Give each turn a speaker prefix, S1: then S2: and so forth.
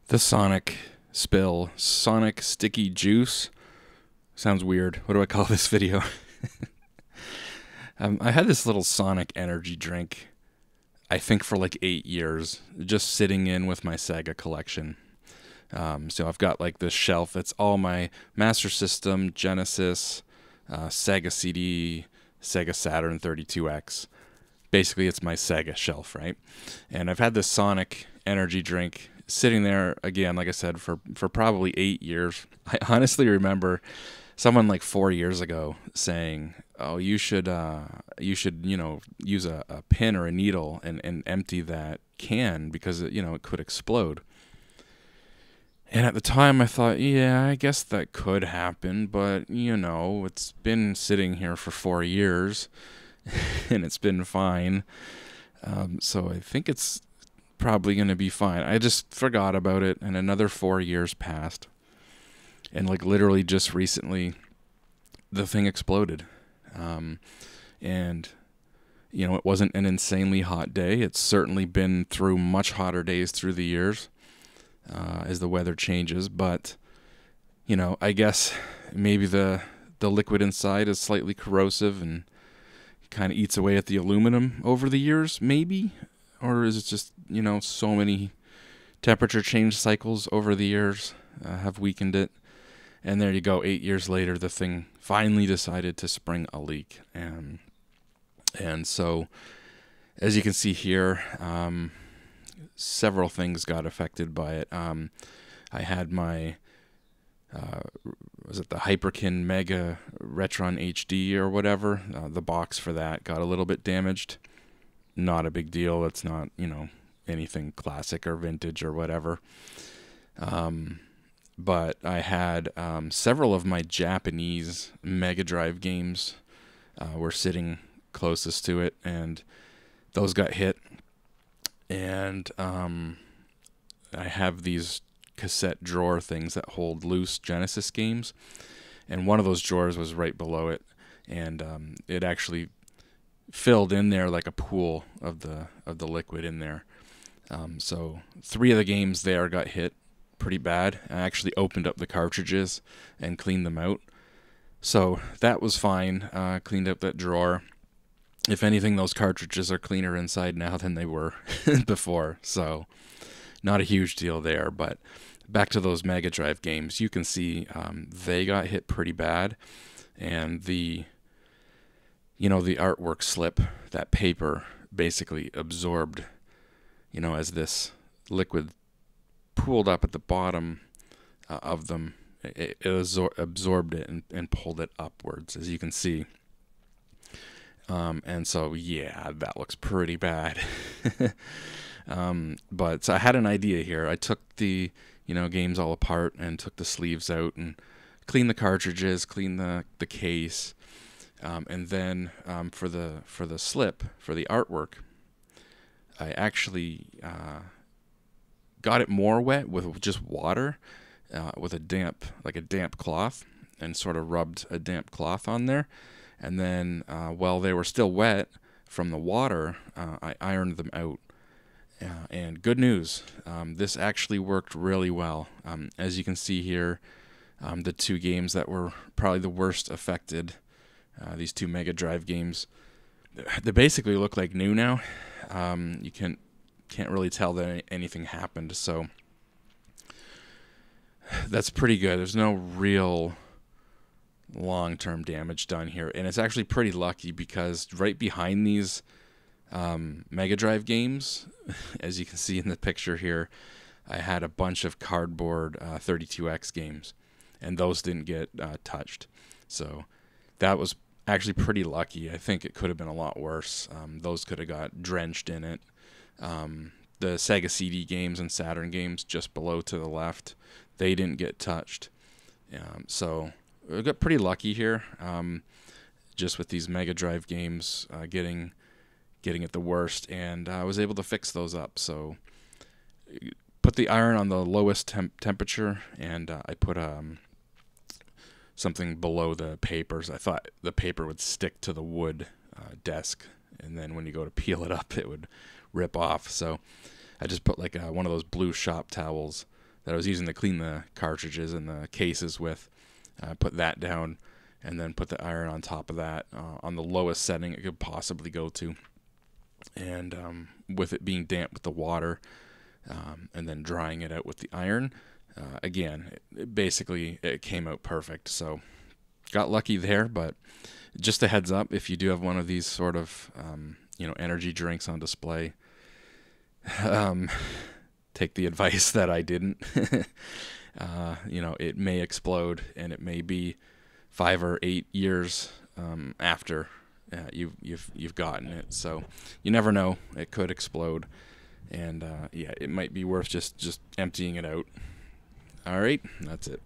S1: The Sonic spill. Sonic sticky juice. Sounds weird. What do I call this video? I had this little Sonic energy drink, I think for like 8 years, just sitting in with my Sega collection. So I've got like this shelf. It's all my Master System, Genesis, Sega CD, Sega Saturn 32X. Basically, it's my Sega shelf, right? And I've had this Sonic energy drink sitting there again, like I said, for probably 8 years. I honestly remember someone like 4 years ago saying, "Oh, you should use a pin or a needle and empty that can because it could explode." And at the time, I thought, yeah, I guess that could happen, but it's been sitting here for 4 years, and it's been fine. So I think it's probably going to be fine. I just forgot about it, and another 4 years passed. And like literally just recently, the thing exploded. And it wasn't an insanely hot day. It's certainly been through much hotter days through the years as the weather changes. But I guess maybe the liquid inside is slightly corrosive and kind of eats away at the aluminum over the years, maybe. Or is it just, so many temperature change cycles over the years have weakened it? And there you go, 8 years later, the thing finally decided to spring a leak. And so, as you can see here, several things got affected by it. I had my, was it the Hyperkin Mega Retron HD or whatever? The box for that got a little bit damaged. Not a big deal. It's not, anything classic or vintage or whatever. But I had several of my Japanese Mega Drive games were sitting closest to it, and those got hit. And I have these cassette drawer things that hold loose Genesis games, and one of those drawers was right below it, and it actually filled in there like a pool of the liquid in there. So 3 of the games there got hit pretty bad. I actually opened up the cartridges and cleaned them out. So that was fine. Cleaned up that drawer. If anything, those cartridges are cleaner inside now than they were before. So not a huge deal there. But back to those Mega Drive games, you can see they got hit pretty bad. And the artwork slip, that paper basically absorbed, as this liquid pooled up at the bottom of them, it absorbed it and pulled it upwards, as you can see. And so, yeah, that looks pretty bad. But so I had an idea here. I took the, games all apart and took the sleeves out and cleaned the cartridges, cleaned the case. And then for the slip, for the artwork, I actually got it more wet with just water, with a damp cloth, and sort of rubbed a damp cloth on there. And then while they were still wet from the water, I ironed them out. And good news, this actually worked really well. As you can see here, the 2 games that were probably the worst affected, these 2 Mega Drive games, they basically look like new now. You can't really tell that anything happened, so that's pretty good. There's no real long-term damage done here, and it's actually pretty lucky because right behind these Mega Drive games, as you can see in the picture here, I had a bunch of cardboard 32X games, and those didn't get touched. So that was actually pretty lucky. I think it could have been a lot worse. Those could have got drenched in it. The Sega CD games and Saturn games just below to the left, they didn't get touched. So I got pretty lucky here, just with these Mega Drive games getting it the worst, and I was able to fix those up. So put the iron on the lowest temperature, and I put something below the papers. I thought the paper would stick to the wood desk, and then when you go to peel it up, it would rip off. So I just put like one of those blue shop towels that I was using to clean the cartridges and the cases with. Put that down, and then put the iron on top of that on the lowest setting it could possibly go to. And with it being damp with the water, and then drying it out with the iron, again, it came out perfect. So got lucky there, but just a heads up, if you do have one of these sort of energy drinks on display, take the advice that I didn't. It may explode, and it may be 5 or 8 years after you've gotten it. So you never know; it could explode, and it might be worth just emptying it out. All right, that's it.